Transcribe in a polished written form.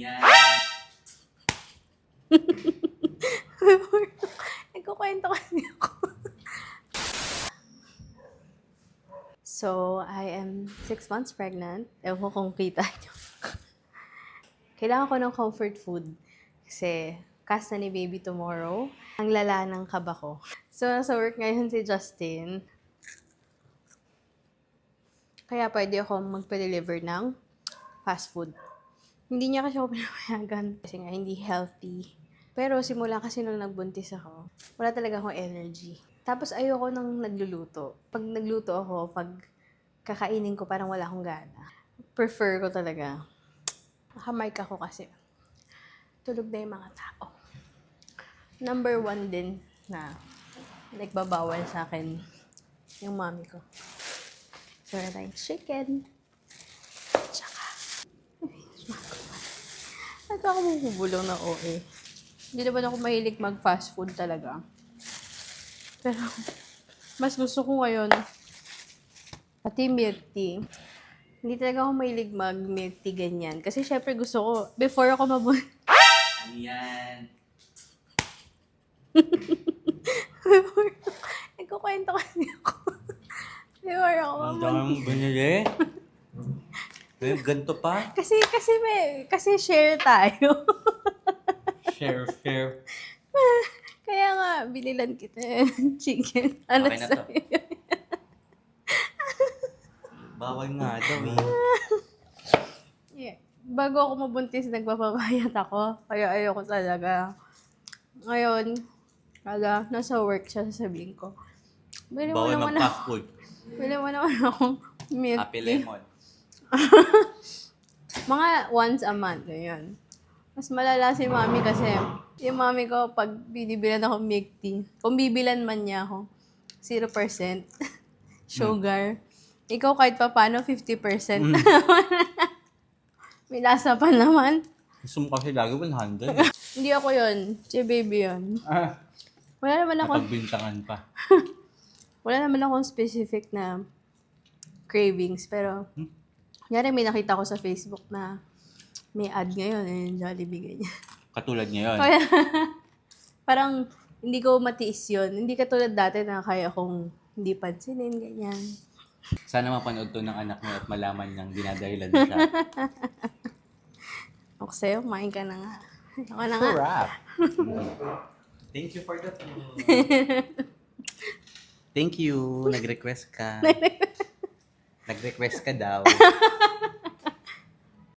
yan? Nagkukwento kasi ako. So, I am 6 months pregnant. Ewan ko kung kita nyo. Kailangan ko ng comfort food. Kasi, cast na ni baby tomorrow. Ang lala ng kaba ko. So, nasa work ngayon si Justin. Kaya pwede ako magpa-deliver ng fast food. Hindi niya kasi ako pinapayagan. Kasi nga, hindi healthy. Pero simula kasi nung nagbuntis ako, wala talaga akong energy. Tapos ayoko nang nagluluto. Pag nagluto ako, pag kakainin ko, parang wala akong gana. Prefer ko talaga. Nakamike ako kasi. Tulog na yung mga tao. Number 1 din na nagbabawal sa akin yung mommy ko. So, like chicken. Tsaka, nagka ako bubulong na OA. Hindi naman ako mahilig mag-fast food talaga. Pero, mas gusto ko ngayon, pati milk tea. Hindi talaga ako mahilig mag-milk tea ganyan. Kasi syempre gusto ko, before ako Ano yan? Nagkukwento kasi ako. Before ako Ang dami mong binili? May ganito pa? Kasi share tayo. Share. Kaya nga, binilan kita ng chicken. Ano Okay na to. sa'yo? Bawal nga daw eh. Yeah. Bago ako mabuntis, nagpapabayat ako. Kaya ayoko talaga. Ngayon, nasa work siya, sasabihin ko. Bili mo Bawal naman mag-fast food. Bili mo naman akong milk Happy tea. lemon. Mga once a month, ganyan. Mas malala si mami kasi yung mami ko, pag binibilan ako milk tea, kung bibilan man niya ako, 0% sugar. Ikaw kahit pa paano, 50%. May lasa pa naman. Gusto mo kasi lagi 100. Hindi ako yun. Si baby yun. Wala naman ako, Napagbintangan pa. wala naman akong specific na cravings. Pero, kunyari may nakita ko sa Facebook na may ad ngayon, Jollibee ganyan. Katulad ngayon. Kaya, parang hindi ko matiis yun. Hindi katulad dati na kaya kong hindi pansinin, ganyan. Sana mapanood to ng anak mo at malaman niyang dinadahilan siya. Ako sa'yo, kumain ka na nga. Ako na nga. Wrap. Thank you for the food. Thank you. Nag-request ka. Nag-request ka daw.